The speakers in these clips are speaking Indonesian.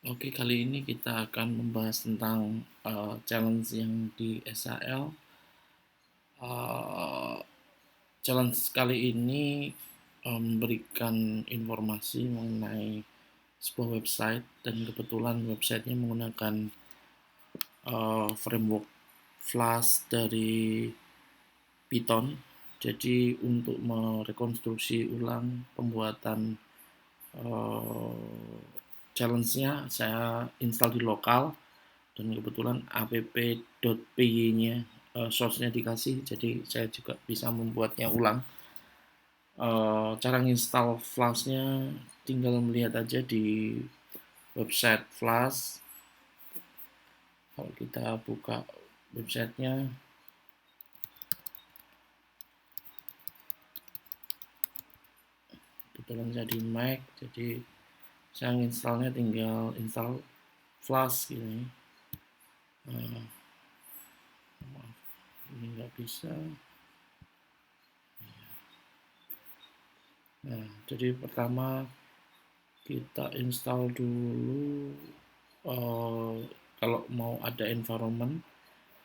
Oke, kali ini kita akan membahas tentang challenge yang di SAL. Uh, Challenge kali ini memberikan informasi mengenai sebuah website dan kebetulan websitenya menggunakan framework Flash dari Python. Jadi untuk merekonstruksi ulang pembuatan challenge-nya saya install di lokal dan kebetulan app.py-nya source-nya dikasih, jadi saya juga bisa membuatnya ulang. Cara install Flash-nya tinggal melihat aja di website Flash. Kalau kita buka websitenya, kebetulan saya di Mac, jadi saya installnya tinggal install Flash gini. Maaf, ini nggak bisa. Nah, jadi pertama kita install dulu kalau mau ada environment,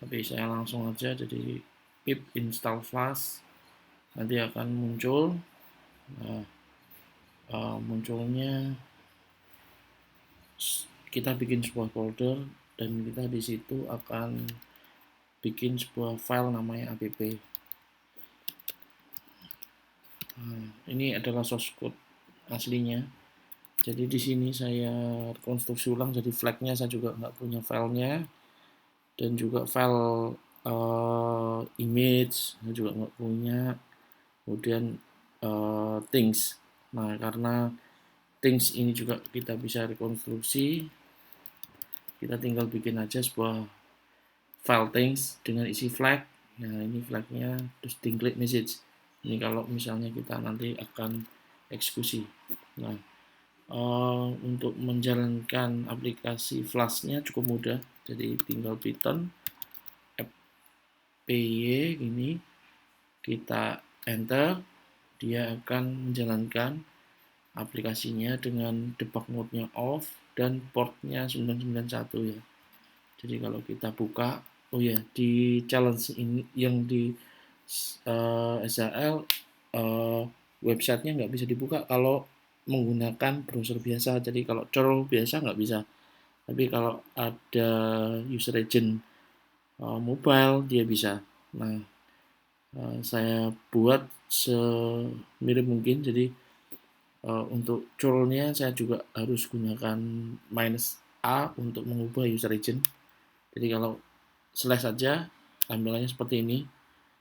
tapi saya langsung aja, jadi pip install Flash nanti akan muncul. Nah, munculnya kita bikin sebuah folder dan kita di situ akan bikin sebuah file namanya app. Nah, ini adalah source code aslinya. Jadi di sini saya rekonstruksi ulang, jadi flagnya saya juga nggak punya filenya, dan juga file image saya juga nggak punya. Kemudian things. Nah, karena things ini juga kita bisa rekonstruksi, kita tinggal bikin aja sebuah file things dengan isi flag. Nah, ini flagnya, terus tingklik message. Ini kalau misalnya kita nanti akan eksekusi. Nah, untuk menjalankan aplikasi Flash-nya cukup mudah, jadi tinggal Python py ini, kita enter, dia akan menjalankan aplikasinya dengan debug mode-nya off dan portnya 991 ya. Jadi kalau kita buka, oh ya, di challenge ini yang di SAL websitenya nggak bisa dibuka kalau menggunakan browser biasa. Jadi kalau curl biasa nggak bisa. Tapi kalau ada user agent mobile dia bisa. Nah, saya buat semirip mungkin. Jadi untuk curlnya saya juga harus gunakan -a untuk mengubah user agent. Jadi kalau slash saja tampilannya seperti ini.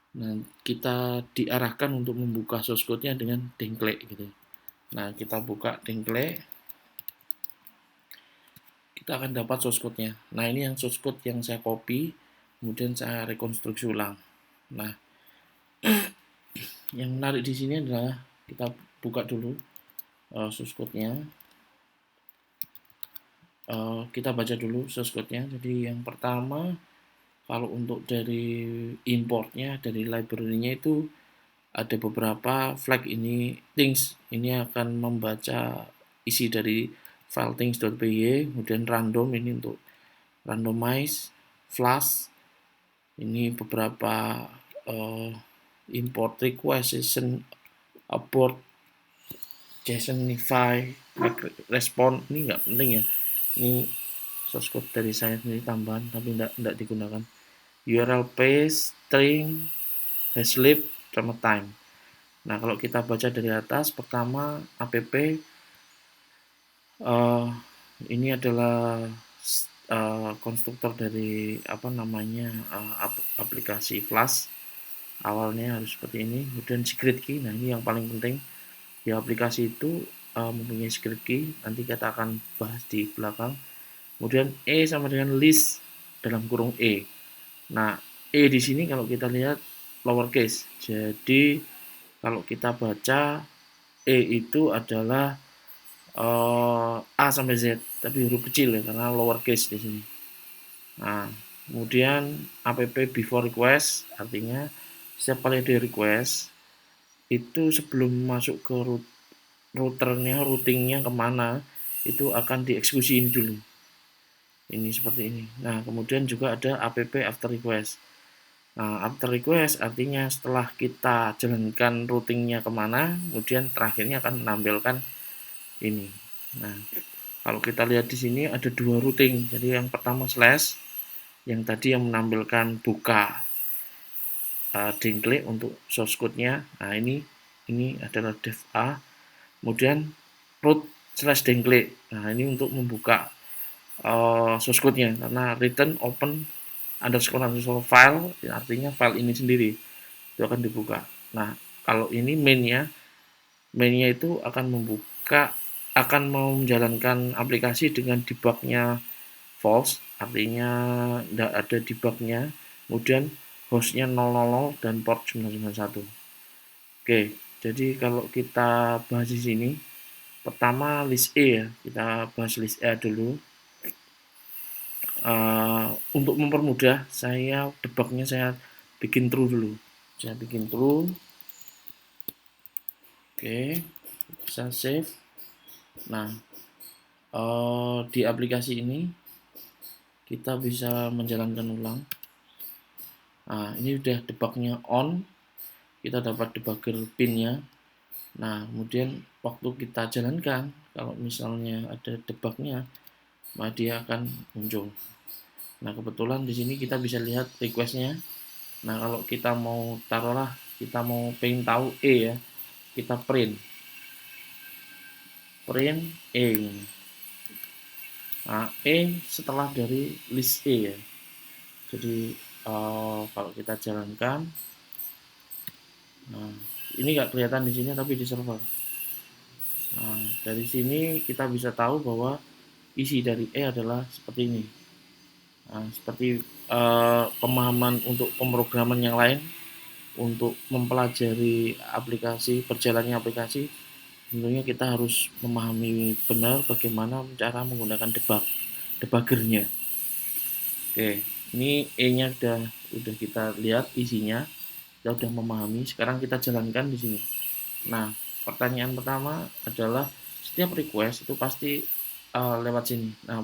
Nah, kita diarahkan untuk membuka source code-nya dengan dengklek gitu. Nah, kita buka dengklek, kita akan dapat source code-nya. Nah, ini yang source code yang saya copy, kemudian saya rekonstruksi ulang. Nah, yang menarik di sini adalah kita buka dulu source code-nya. Kita baca dulu source code-nya. Jadi yang pertama, kalau untuk dari importnya, dari library-nya itu ada beberapa flag ini things. Ini akan membaca isi dari file things.py, kemudian random ini untuk randomize, flash, ini beberapa import request, JSON abort, JSONify, respond, ini nggak penting ya. Ini source code dari saya sendiri tambahan, tapi tidak digunakan. URL paste, string, hashlib, sama time. Nah, kalau kita baca dari atas, pertama app ini adalah konstruktor dari aplikasi Flash. Awalnya harus seperti ini, kemudian secret key. Nah, ini yang paling penting di aplikasi itu, mempunyai secret key. Nanti kita akan bahas di belakang. Kemudian E sama dengan list dalam kurung E. Nah, E di sini kalau kita lihat lowercase. Jadi kalau kita baca E itu adalah A sampai Z, tapi huruf kecil ya karena lowercase di sini. Nah, kemudian app before request, artinya setiap kali ada request itu sebelum masuk ke routernya, routingnya kemana, itu akan dieksekusi ini dulu. Ini seperti ini. Nah, kemudian juga ada app after request. Nah, after request artinya setelah kita jalankan routingnya kemana, kemudian terakhirnya akan menampilkan ini. Nah, kalau kita lihat di sini ada dua routing. Jadi yang pertama slash, yang tadi yang menampilkan buka dingklik untuk source code-nya. Nah, ini adalah dev A. Kemudian root slash dingklik. Nah, ini untuk membuka source code-nya karena return open underscore file artinya file ini sendiri itu akan dibuka. Nah, kalau ini mainnya itu akan mau menjalankan aplikasi dengan debugnya false, artinya tidak ada debugnya, kemudian hostnya 000 dan port 991. Oke, jadi kalau kita bahas di sini, pertama list E ya, kita bahas list E dulu. Untuk mempermudah, debugnya saya bikin true dulu. Saya bikin true. Oke, bisa save. Nah, di aplikasi ini kita bisa menjalankan ulang. Nah, ini udah debugnya on, kita dapat debugger pinnya. Nah, kemudian waktu kita jalankan, kalau misalnya ada debugnya, maka dia akan muncul. Nah, kebetulan di sini kita bisa lihat requestnya. Nah, kalau kita mau taruhlah kita mau pengen tahu E ya, kita print E. Nah, E setelah dari list E ya. Jadi kalau kita jalankan, nah ini nggak kelihatan di sini tapi di server. Nah, dari sini kita bisa tahu bahwa isi dari E adalah seperti ini. Nah, seperti pemahaman untuk pemrograman yang lain, untuk mempelajari aplikasi, berjalannya aplikasi, tentunya kita harus memahami benar bagaimana cara menggunakan debuggernya. Oke, ini E-nya udah kita lihat isinya, kita udah memahami. Sekarang kita jalankan di sini. Nah, pertanyaan pertama adalah setiap request itu pasti lewat sini. Nah,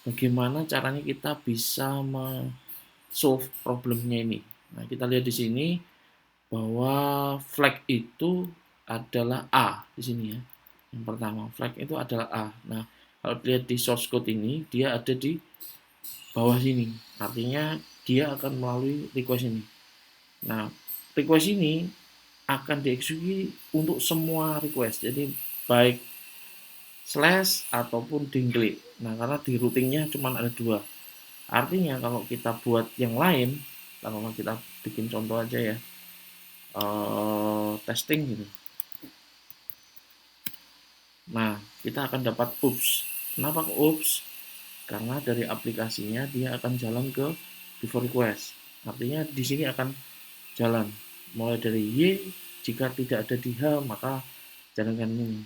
bagaimana caranya kita bisa solve problemnya ini? Nah, kita lihat di sini bahwa flag itu adalah A di sini ya. Yang pertama, flag itu adalah A. Nah, kalau lihat di source code ini, dia ada di bawah sini. Artinya dia akan melalui request ini. Nah, request ini akan dieksekusi untuk semua request. Jadi baik slash ataupun dingklik. Nah, karena di routingnya cuma ada dua. Artinya kalau kita buat yang lain, kalau kita bikin contoh aja ya, testing gitu. Nah, kita akan dapat oops. Kenapa oops? Karena dari aplikasinya dia akan jalan ke before request. Artinya di sini akan jalan mulai dari Y, jika tidak ada di H maka jalankan ini.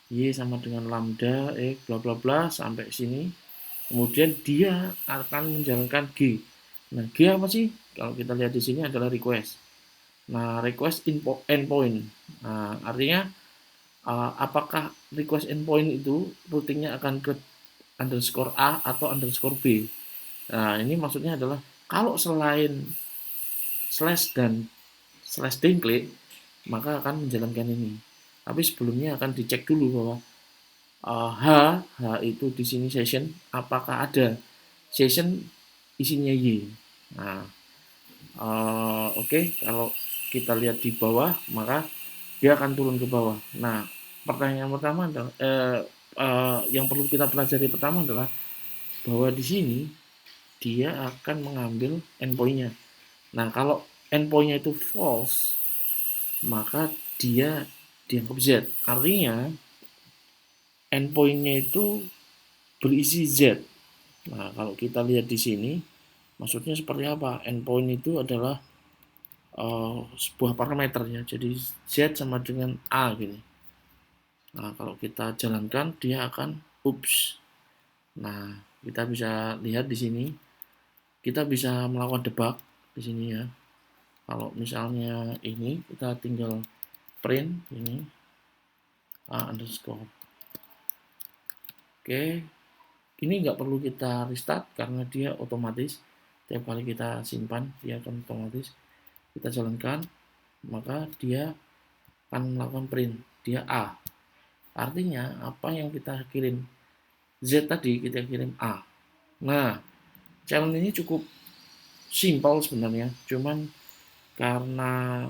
Y sama dengan lambda bla bla bla sampai sini. Kemudian dia akan menjalankan G. Nah, G apa sih? Kalau kita lihat di sini adalah request. Nah, request endpoint. Nah, artinya apakah request endpoint itu routingnya akan ke underscore A atau underscore B. Nah, ini maksudnya adalah kalau selain slash dan slash dingklik, maka akan menjalankan ini. Tapi sebelumnya akan dicek dulu bahwa H itu di sini session, apakah ada session isinya Y. Nah, oke, kalau kita lihat di bawah, maka dia akan turun ke bawah. Nah, pertanyaan pertama adalah yang perlu kita pelajari pertama adalah bahwa di sini dia akan mengambil endpoint-nya. Nah, kalau endpoint-nya itu false, maka dia dianggap Z. Artinya endpoint-nya itu berisi Z. Nah, kalau kita lihat di sini, maksudnya seperti apa? Endpoint itu adalah sebuah parameter ya. Jadi Z sama dengan A gini. Nah, kalau kita jalankan, dia akan oops. Nah, kita bisa lihat di sini, kita bisa melakukan debug di sini ya. Kalau misalnya ini, kita tinggal print ini A underscore. Oke, ini nggak perlu kita restart karena dia otomatis. Tiap kali kita simpan dia akan otomatis. Kita jalankan, maka dia akan melakukan print, dia A. Artinya apa yang kita kirim Z tadi kita kirim A. Nah, challenge ini cukup simpel sebenarnya, cuman karena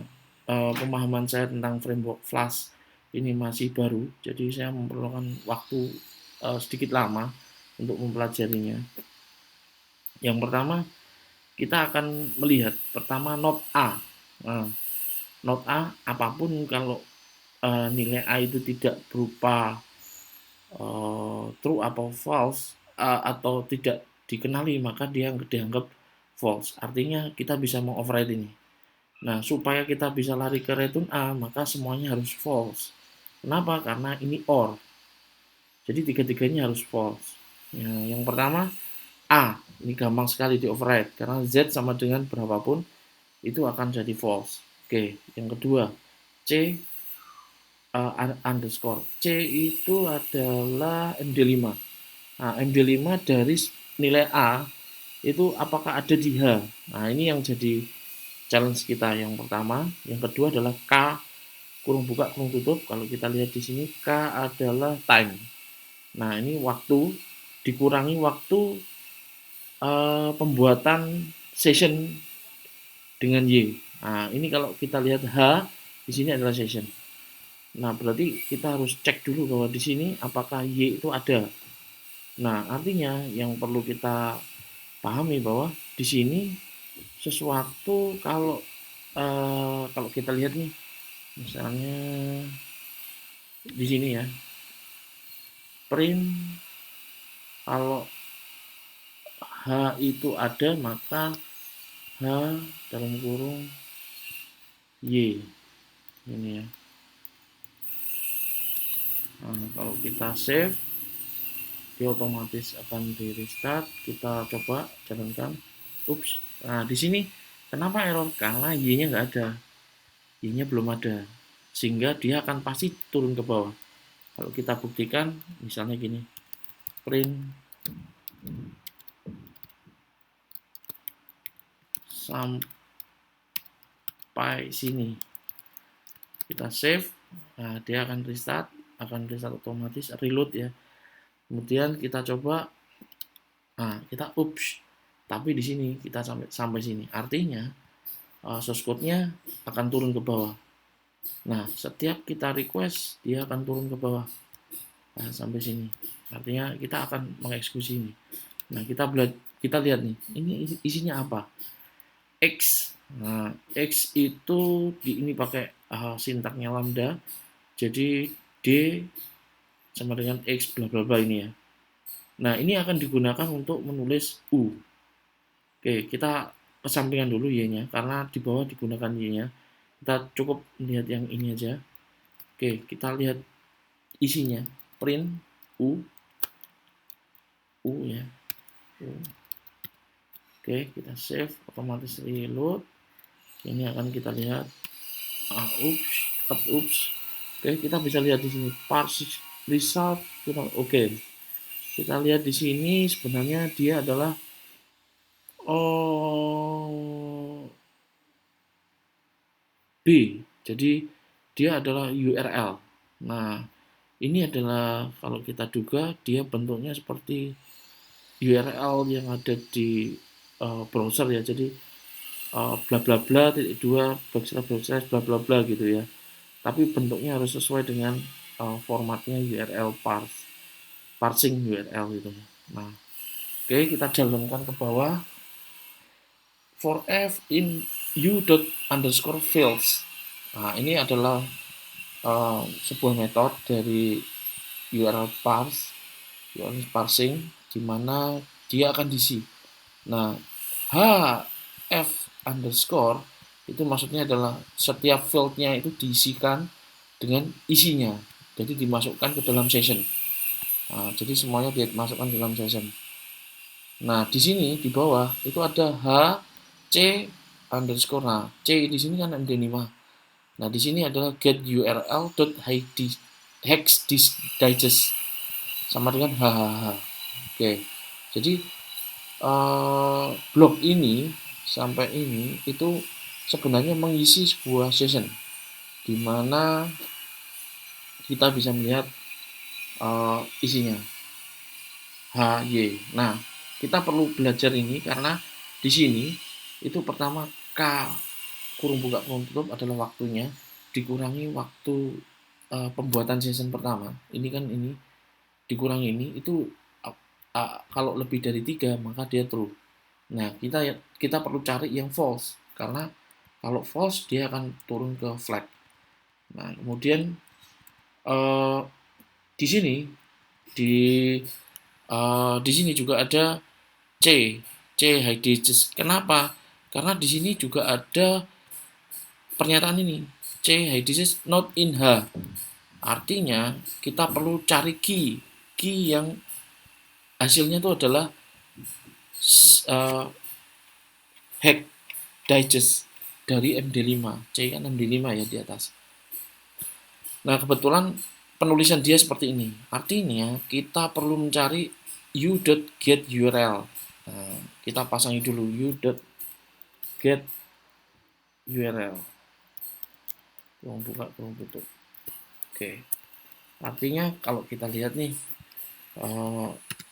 pemahaman saya tentang framework Flash ini masih baru, jadi saya memerlukan waktu sedikit lama untuk mempelajarinya. Yang pertama, kita akan melihat pertama node A. Nah, node A apapun kalau nilai A itu tidak berupa true atau false atau tidak dikenali, maka dia dianggap false. Artinya kita bisa mengoverride ini. Nah, supaya kita bisa lari ke return A, maka semuanya harus false. Kenapa? Karena ini OR. Jadi tiga-tiganya harus false. Ya, yang pertama A, ini gampang sekali di override karena Z sama dengan berapapun itu akan jadi false. Oke, yang kedua C underscore. C itu adalah MD5. Nah, MD5 dari nilai A itu apakah ada di H. Nah, ini yang jadi challenge kita yang pertama. Yang kedua adalah K kurung buka kurung tutup. Kalau kita lihat di sini K adalah time. Nah, ini waktu dikurangi waktu pembuatan session dengan Y. Nah, ini kalau kita lihat H di sini adalah session. Nah, berarti kita harus cek dulu bahwa di sini apakah Y itu ada. Nah, artinya yang perlu kita pahami bahwa di sini sesuatu kalau kita lihat nih, misalnya di sini ya, print kalau H itu ada maka H dalam kurung Y ini ya. Nah, kalau kita save dia otomatis akan di restart. Kita coba jalankan. Ups. Nah, di sini kenapa error? Karena Y-nya nggak ada. Y-nya belum ada. Sehingga dia akan pasti turun ke bawah. Kalau kita buktikan, misalnya gini. Print sampai sini. Kita save. Nah, dia akan restart otomatis, reload ya. Kemudian kita coba, nah kita ups, tapi di sini kita sampai sini, artinya source code-nya akan turun ke bawah. Nah, setiap kita request dia akan turun ke bawah, nah, sampai sini, artinya kita akan mengeksekusi ini. Nah, kita lihat nih, ini isinya apa? X. Nah, X itu ini pakai sintaknya lambda, jadi D sama dengan X bla bla bla ini ya. Nah, ini akan digunakan untuk menulis U. Oke, kita kesampingan dulu Y-nya, karena di bawah digunakan Y-nya. Kita cukup lihat yang ini aja. Oke, kita lihat isinya. Print U. U ya. U. Oke, kita save, otomatis reload. Ini akan kita lihat. Ups, tetap ups. Oke, kita bisa lihat di sini parse result. Oke. Kita lihat di sini sebenarnya dia adalah B. Jadi dia adalah URL. Nah, ini adalah kalau kita duga dia bentuknya seperti URL yang ada di browser ya. Jadi bla bla bla titik dua backslash bla bla bla gitu ya. Tapi bentuknya harus sesuai dengan formatnya URL parsing URL gitu. Nah, oke, kita jalankan ke bawah. For f in u._fields. Nah, ini adalah sebuah metode dari URL parsing, di mana dia akan diisi. Nah, hf underscore itu maksudnya adalah setiap fieldnya itu diisikan dengan isinya, jadi dimasukkan ke dalam session. Nah, jadi semuanya dimasukkan ke dalam session. Nah, di sini di bawah itu ada c underscore. Nah, c di sini kan MD5. Nah, di sini adalah get url.hex digest sama dengan hahaha. Oke, jadi blok ini sampai ini itu sebenarnya mengisi sebuah session di mana kita bisa melihat isinya HY. Nah, kita perlu belajar ini karena di sini itu pertama K kurung buka kurung tutup adalah waktunya dikurangi waktu pembuatan session pertama. Ini kan ini dikurangi ini itu kalau lebih dari 3 maka dia true. Nah, kita perlu cari yang false karena kalau false dia akan turun ke flag. Nah, kemudian eh, di sini di di sini juga ada C, C high digits. Kenapa? Karena di sini juga ada pernyataan ini, C high digits not in H. Artinya kita perlu cari key yang hasilnya itu adalah uh, hack digest dari MD5. C kan MD5 ya di atas. Nah, kebetulan penulisan dia seperti ini. Artinya kita perlu mencari u.getURL. Nah, kita pasangi dulu u.getURL. Kurung buka, kurung tutup. Oke. Artinya kalau kita lihat nih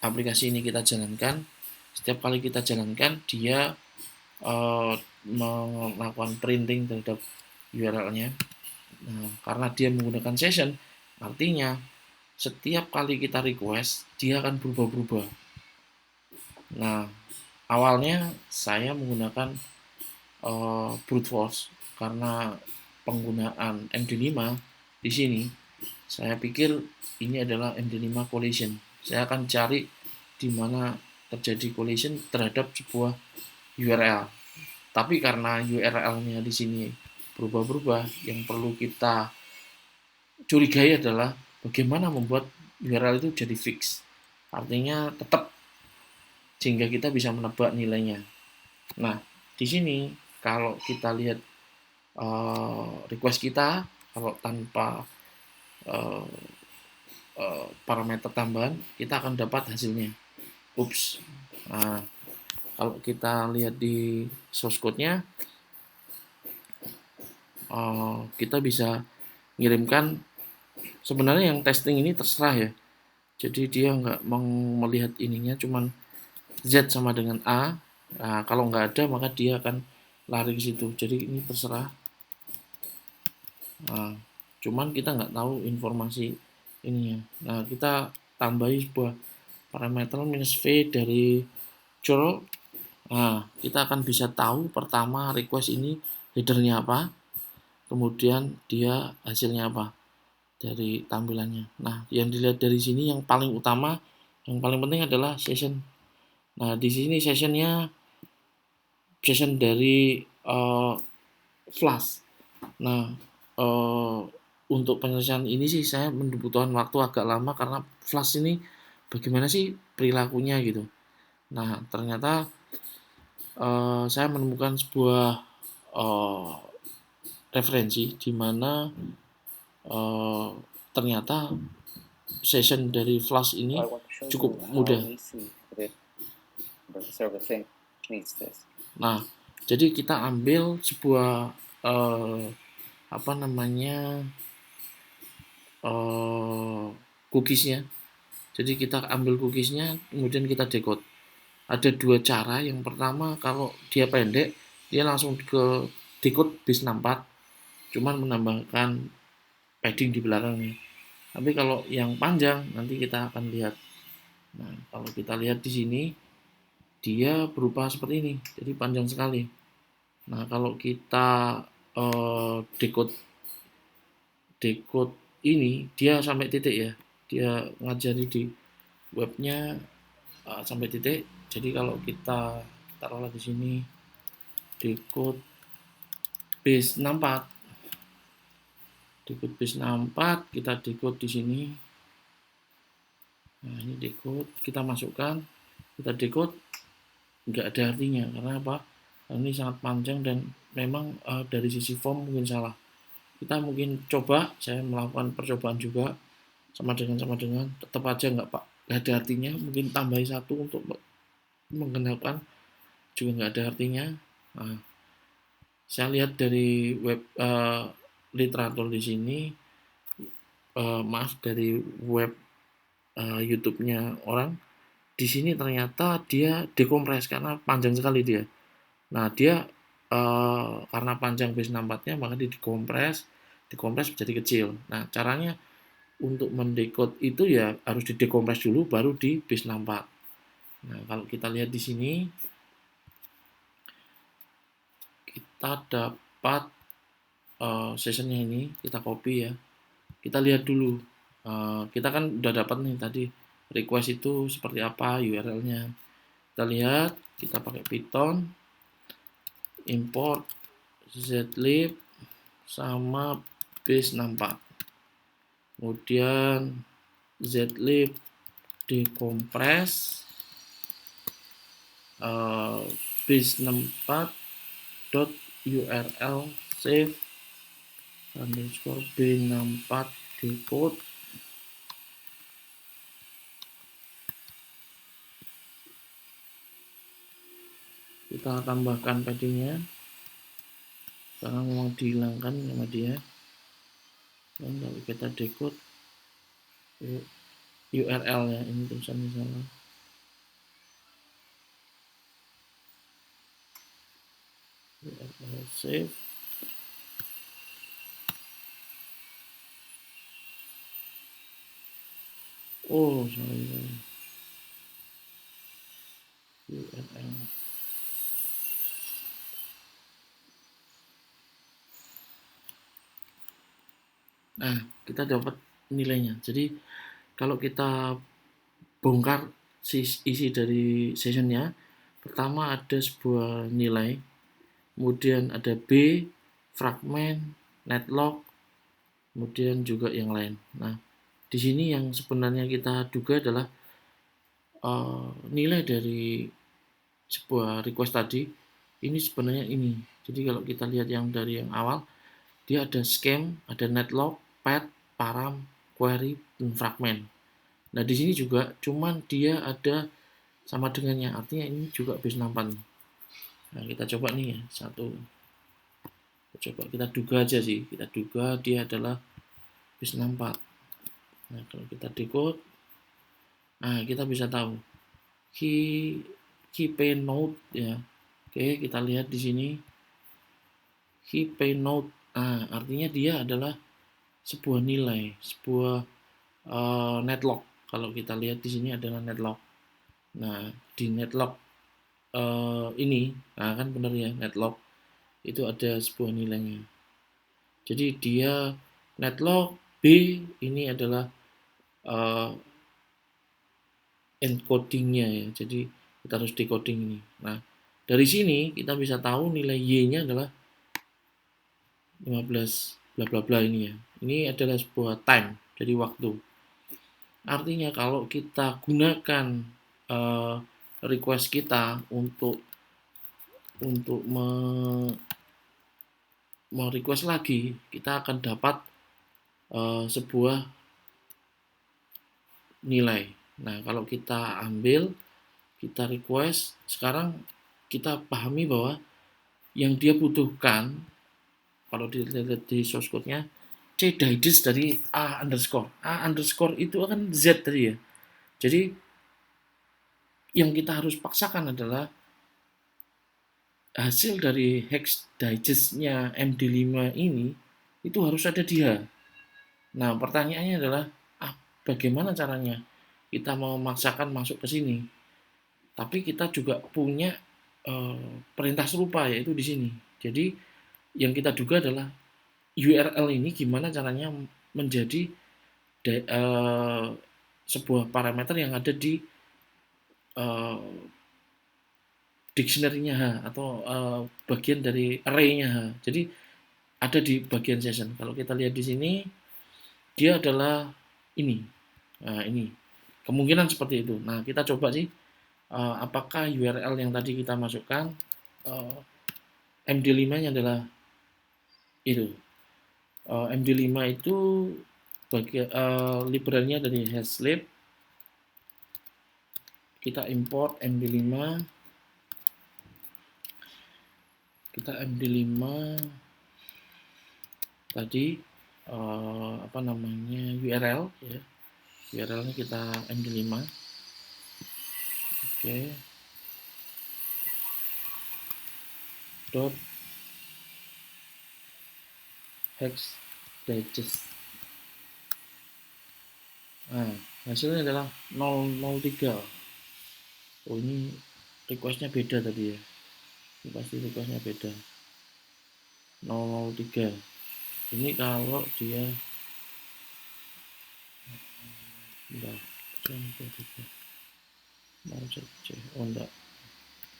aplikasi ini kita jalankan, setiap kali kita jalankan dia melakukan printing terhadap URL-nya. Nah, karena dia menggunakan session, artinya setiap kali kita request dia akan berubah-berubah. Nah, awalnya saya menggunakan brute force karena penggunaan MD5 di sini. Saya pikir ini adalah MD5 collision. Saya akan cari di mana terjadi collision terhadap sebuah URL. Tapi karena URL-nya di sini berubah-berubah, yang perlu kita curigai adalah bagaimana membuat URL itu jadi fix. Artinya tetap sehingga kita bisa menebak nilainya. Nah, di sini kalau kita lihat request kita, kalau tanpa parameter tambahan, kita akan dapat hasilnya. Ups. Nah, kalau kita lihat di source code-nya, kita bisa ngirimkan. Sebenarnya yang testing ini terserah ya. Jadi dia nggak mau melihat ininya, cuman Z sama dengan A. Nah, kalau nggak ada maka dia akan lari ke situ. Jadi ini terserah. Nah, cuman kita nggak tahu informasi ininya. Nah, kita tambahi sebuah parameter -v dari curl. Nah, kita akan bisa tahu pertama request ini headernya apa, kemudian dia hasilnya apa dari tampilannya. Nah, yang dilihat dari sini yang paling utama, yang paling penting adalah session. Nah, di sini session dari Flash. Nah, untuk penyelesaian ini sih saya membutuhkan waktu agak lama karena Flash ini bagaimana sih perilakunya gitu. Nah, ternyata saya menemukan sebuah referensi di mana ternyata session dari Flash ini cukup mudah. Nah, jadi kita ambil sebuah cookiesnya. Jadi kita ambil cookiesnya, kemudian kita decode. Ada dua cara. Yang pertama, kalau dia pendek, dia langsung ke decode base 64, cuman menambahkan padding di belakangnya. Tapi kalau yang panjang, nanti kita akan lihat. Nah, kalau kita lihat di sini, dia berupa seperti ini, jadi panjang sekali. Nah, kalau kita decode ini, dia sampai titik ya. Dia ngajari di webnya sampai titik. Jadi kalau kita taruhlah di sini decode base 64, kita decode di sini. Nah, ini decode, kita masukkan, kita decode, nggak ada artinya. Karena apa? Ini sangat panjang dan memang dari sisi form mungkin salah. Kita mungkin coba, saya melakukan percobaan juga sama dengan tetap aja nggak nggak ada artinya, mungkin tambahin satu untuk menggenapkan juga nggak ada artinya. Nah, saya lihat dari web literatur di sini, maaf, dari web YouTube-nya orang di sini ternyata dia dekompres karena panjang sekali dia. Nah, dia karena panjang base 64-nya maka dia dikompres menjadi kecil. Nah, caranya untuk mendekode itu ya harus didekompres dulu baru di base 64. Nah, kalau kita lihat di sini kita dapat sessionnya ini, kita copy ya. Kita lihat dulu. Kita kan udah dapat nih tadi request itu seperti apa URL-nya. Kita lihat, kita pakai Python, import zlib sama base 64. Kemudian zlib dekompres base 64 dot url save underscore b64 decode. Kita tambahkan paddingnya karena mau dihilangkan sama dia. Dan kalau kita decode URL ya, ini tulisannya salah. URL save. Oh, sorry. URL. Nah, kita dapat nilainya. Jadi kalau kita bongkar isi dari sessionnya, pertama ada sebuah nilai, kemudian ada B, fragment, netlog, kemudian juga yang lain. Nah, di sini yang sebenarnya kita duga adalah nilai dari sebuah request tadi ini sebenarnya ini. Jadi kalau kita lihat yang dari yang awal, dia ada scheme, ada netlog, path, param, query, dan fragment. Nah, di sini juga cuman dia ada sama dengannya, artinya ini juga base 64. Nah, kita coba nih ya, satu. Coba kita duga aja sih, kita duga dia adalah base 64. Nah, kalau kita decode, nah kita bisa tahu key payload ya. Oke, kita lihat di sini key payload. Nah, artinya dia adalah sebuah nilai, sebuah netlog. Kalau kita lihat di sini adalah netlog. Nah, di netlog ini, nah kan benar ya, netlog itu ada sebuah nilainya. Jadi dia netlog B ini adalah encodingnya ya. Jadi kita harus decoding ini. Nah, dari sini kita bisa tahu nilai Y-nya adalah 15 bla bla bla ini ya. Ini adalah sebuah time, jadi waktu. Artinya kalau kita gunakan request kita untuk request lagi, kita akan dapat sebuah nilai. Nah, kalau kita ambil, kita request, sekarang kita pahami bahwa yang dia butuhkan, kalau dilihat di source code-nya, C digest dari A underscore. A underscore itu akan Z tadi ya. Jadi, yang kita harus paksakan adalah hasil dari hex digest-nya MD5 ini, itu harus ada di H. Nah, pertanyaannya adalah, bagaimana caranya kita mau memaksakan masuk ke sini? Tapi kita juga punya perintah serupa yaitu di sini. Jadi yang kita duga adalah URL ini gimana caranya menjadi sebuah parameter yang ada di dictionary-nya H atau bagian dari array-nya H. Jadi ada di bagian session. Kalau kita lihat di sini dia adalah ini. Nah, ini. Kemungkinan seperti itu. Nah, kita coba sih apakah URL yang tadi kita masukkan MD5-nya adalah itu. MD5 itu library-nya dari Haslib. kita import MD5, kita MD5 tadi apa namanya URL ya, URL-nya kita MD5. Oke. Dot hex digest. Nah, hasilnya adalah 003. Oh, ini requestnya beda tadi ya. Ini pasti requestnya beda. 003. Ini kalau dia oh enggak.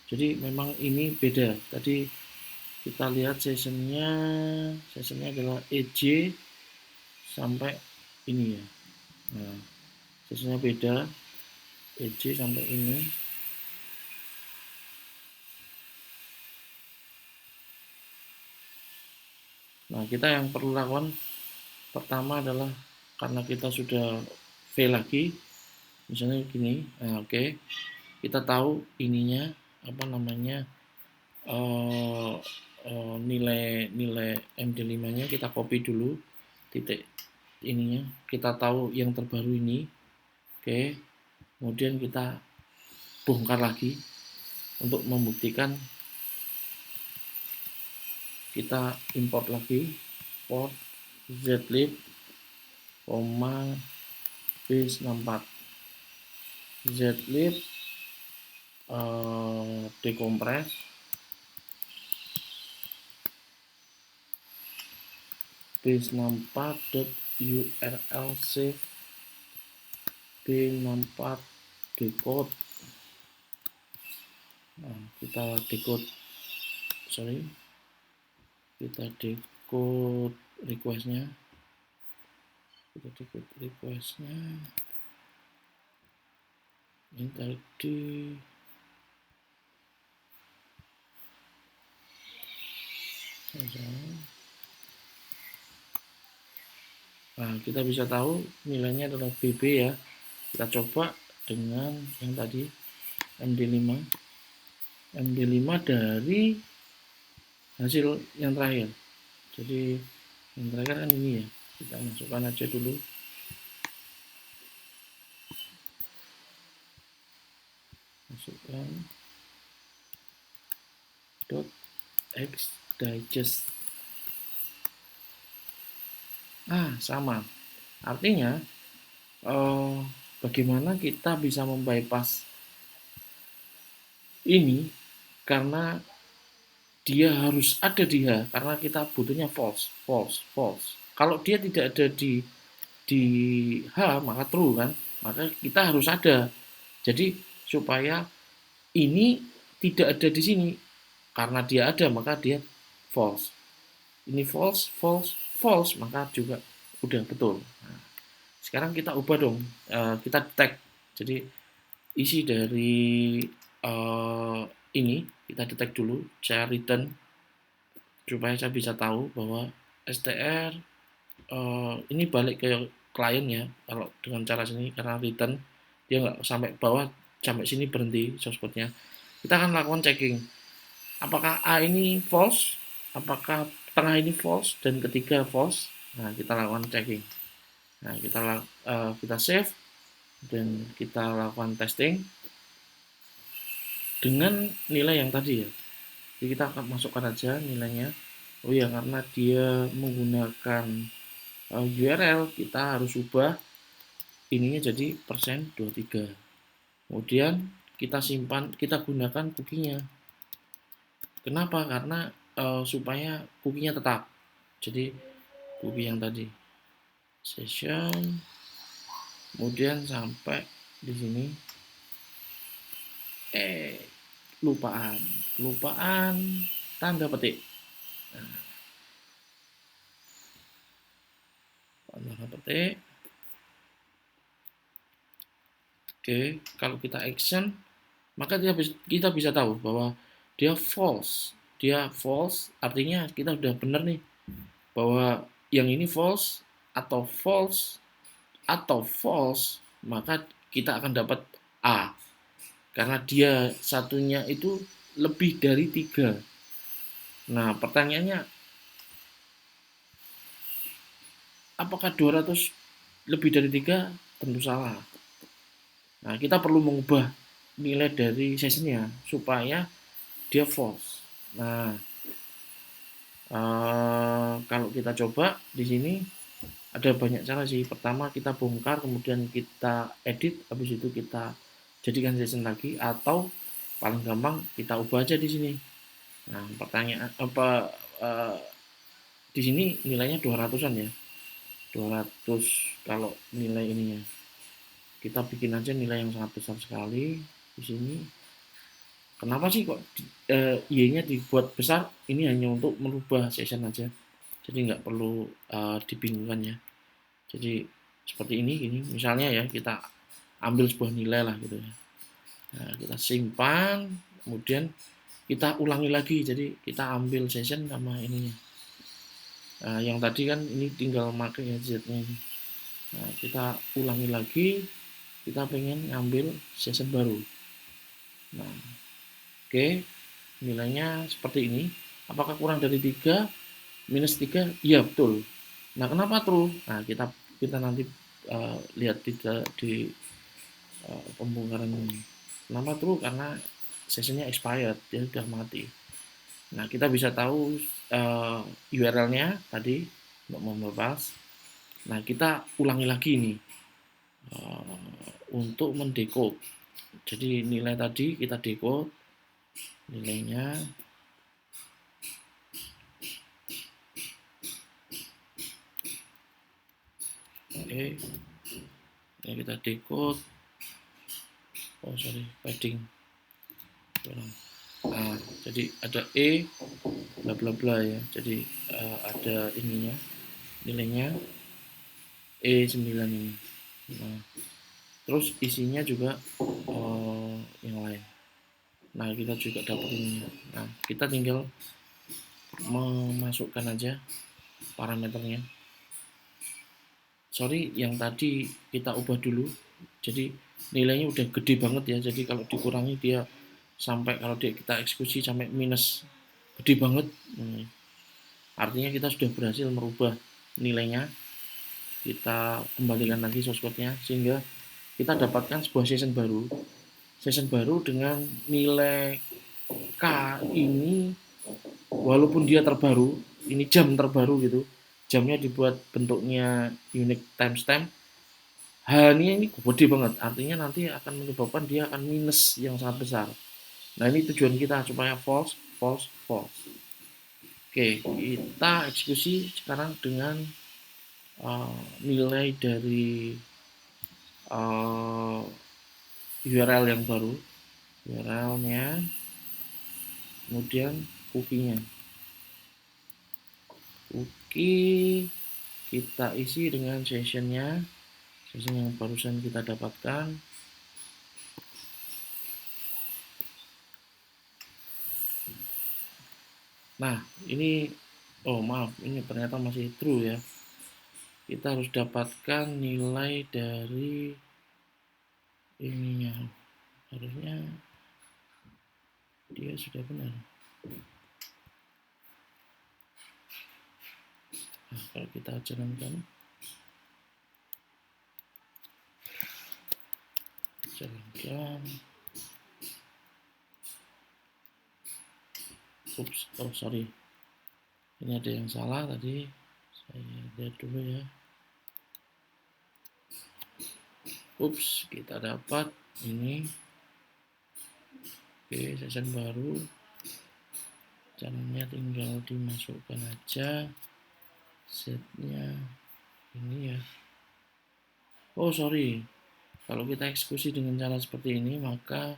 Jadi memang ini beda. Tadi kita lihat sessionnya adalah EJ sampai ini ya. Nah, sessionnya beda, EJ sampai ini. Nah, kita yang perlu lakukan pertama adalah karena kita sudah V lagi, misalnya gini. Nah, oke. Kita tahu ininya apa namanya nilai MD5-nya kita copy dulu titik ininya, kita tahu yang terbaru ini. Oke. Kemudian kita bongkar lagi untuk membuktikan. Kita import lagi port zlib, base64 zlib dekompres base64.url save b64 decode. Nah, kita decode requestnya. Ini tadi nah, kita bisa tahu nilainya adalah BB ya. Kita coba dengan yang tadi MD5 dari hasil yang terakhir. Jadi yang terakhir kan ini ya, kita masukkan aja dulu. Masukkan dot hex digest. Sama. Artinya bagaimana kita bisa membypass ini, karena dia harus ada di H, karena kita butuhnya false. Kalau dia tidak ada di H maka true kan, maka kita harus ada. Jadi supaya ini tidak ada di sini, karena dia ada maka dia false. Ini false, maka juga udah betul. Nah, sekarang kita ubah dong, kita tag. Jadi isi dari ini kita detect dulu, saya return supaya saya bisa tahu bahwa str ini balik ke klien ya. Kalau dengan cara sini, karena return dia nggak sampai bawah, sampai sini berhenti source code-nya. Kita akan lakukan checking apakah A ini false, apakah tengah ini false, dan ketiga false. Nah, kita lakukan checking. Nah, kita save dan kita lakukan testing dengan nilai yang tadi ya. Jadi kita akan masukkan aja nilainya. Oh ya, karena dia menggunakan URL, kita harus ubah ininya jadi %23. Kemudian kita simpan, kita gunakan cookie-nya. Kenapa? Karena supaya cookie-nya tetap. Jadi cookie yang tadi session, kemudian sampai di sini kelupaan tanda petik. Nah, tanda petik. Oke, kalau kita action, maka kita bisa tahu bahwa dia false. Dia false artinya kita sudah benar nih bahwa yang ini false atau false, maka kita akan dapat A. karena dia satunya itu lebih dari 3. Nah, pertanyaannya, apakah 200 lebih dari 3? Tentu salah. Nah, kita perlu mengubah nilai dari sessionnya supaya dia false. Nah, kalau kita coba di sini ada banyak cara sih. Pertama kita bongkar, kemudian kita edit, habis itu kita jadikan session lagi, atau paling gampang kita ubah aja di sini. Nah, pertanyaan apa, di sini nilainya 200-an ya. 200 kalau nilai ininya. Kita bikin aja nilai yang sangat besar sekali di sini. Kenapa sih kok Y-nya dibuat besar? Ini hanya untuk merubah session aja. Jadi nggak perlu dibingungkan ya. Jadi seperti ini misalnya ya, kita ambil sebuah nilai lah gitu ya. Nah, kita simpan, kemudian kita ulangi lagi. Jadi kita ambil session sama ininya. Nah, yang tadi kan ini tinggal pakai ya Z-nya ini. Nah, kita ulangi lagi, kita pengen ngambil session baru. Nah, oke, nilainya seperti ini. Apakah kurang dari 3? Minus 3? Iya, betul. Nah, kenapa true? Nah, kita nanti lihat di pembongkaran ini. Kenapa true? Karena sessionnya expired, dia sudah mati. Nah, kita bisa tahu URL-nya tadi untuk membebas. Nah, kita ulangi lagi nih untuk mendecode. Jadi nilai tadi kita decode nilainya. Oke, ini kita decode. Oh sorry, padding. Nah, jadi ada E bla bla bla ya. Jadi ada ininya, nilainya E9 ini. Nah, terus isinya juga yang lain. Nah, kita juga dapat ini. Nah, kita tinggal memasukkan aja parameternya. Sorry, yang tadi kita ubah dulu. Jadi nilainya udah gede banget ya. Jadi kalau dikurangi dia sampai, kalau kita eksekusi sampai minus, gede banget. Artinya kita sudah berhasil merubah nilainya. Kita kembalikan lagi source code-nya sehingga kita dapatkan sebuah session baru. Session baru dengan nilai K ini, walaupun dia terbaru, ini jam terbaru gitu, jamnya dibuat bentuknya unique timestamp, H-nya ini gede banget, artinya nanti akan menyebabkan dia akan minus yang sangat besar. Nah, ini tujuan kita supaya false, false, false. Oke, kita eksekusi sekarang dengan nilai dari URL yang baru, URL-nya, kemudian cookie-nya. Cookie kita isi dengan session-nya, session yang barusan kita dapatkan. Nah, ini, oh maaf, ini ternyata masih true ya. Kita harus dapatkan nilai dari ininya. Harusnya dia sudah benar. Nah, kalau kita jalankan, oops, oh sorry, ini ada yang salah tadi, saya lihat dulu ya. Oops, kita dapat ini. Oke, session baru, caranya tinggal dimasukkan aja setnya ini ya. Oh sorry, kalau kita eksekusi dengan cara seperti ini, maka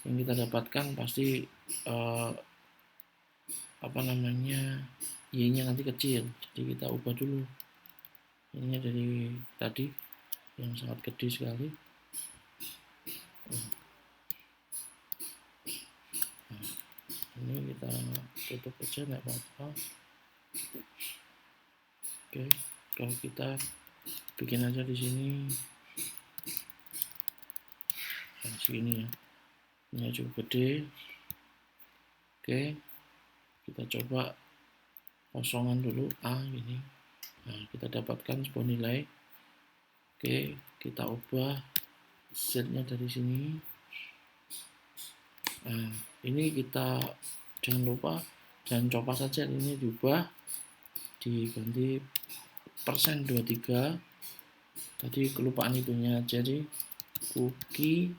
yang kita dapatkan pasti apa namanya, Y-nya nanti kecil. Jadi kita ubah dulu ininya dari tadi yang sangat gede sekali. Nah, ini kita tutup aja, nggak apa-apa. Oke, kalau kita bikin aja di sini segini ya. ini cukup gede. Oke, kita coba kosongan dulu A ini. Nah, kita dapatkan sebuah nilai. Oke, kita ubah Z-nya dari sini. Nah, ini kita jangan lupa, jangan coba saja, ini diubah, diganti persen 23. Tadi kelupaan itunya, jadi cookie.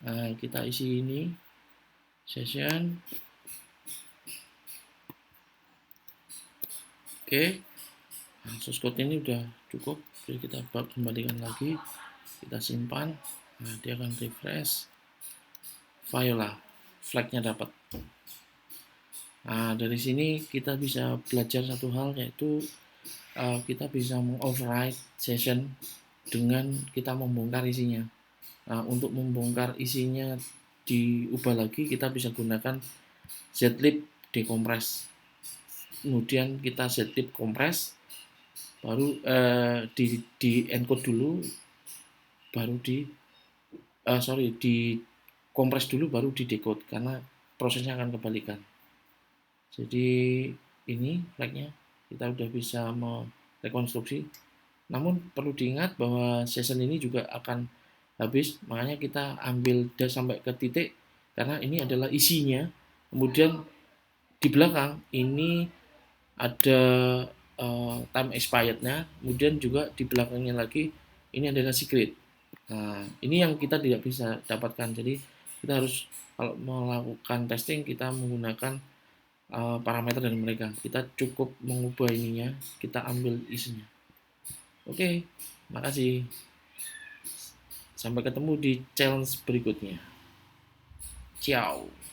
Nah, kita isi ini session. Oke, nah, source code ini udah cukup, jadi kita kembalikan lagi, kita simpan. Nah, dia akan refresh file lah, flagnya dapat. Nah, dari sini kita bisa belajar satu hal, yaitu kita bisa mengoverride session dengan kita membongkar isinya. Nah, untuk membongkar isinya diubah lagi, kita bisa gunakan zlib decompress. Kemudian kita zlib compress, baru di encode dulu, baru di kompres dulu, baru di decode, karena prosesnya akan kebalikan. Jadi ini flagnya kita udah bisa merekonstruksi. Namun perlu diingat bahwa session ini juga akan habis, makanya kita ambil sampai ke titik, karena ini adalah isinya. Kemudian di belakang ini ada time expirednya, kemudian juga di belakangnya lagi ini adalah secret. Nah, ini yang kita tidak bisa dapatkan. Jadi kita harus, kalau melakukan testing, kita menggunakan parameter dari mereka. Kita cukup mengubah ininya, kita ambil isinya. Oke, makasih. Sampai ketemu di challenge berikutnya. Ciao.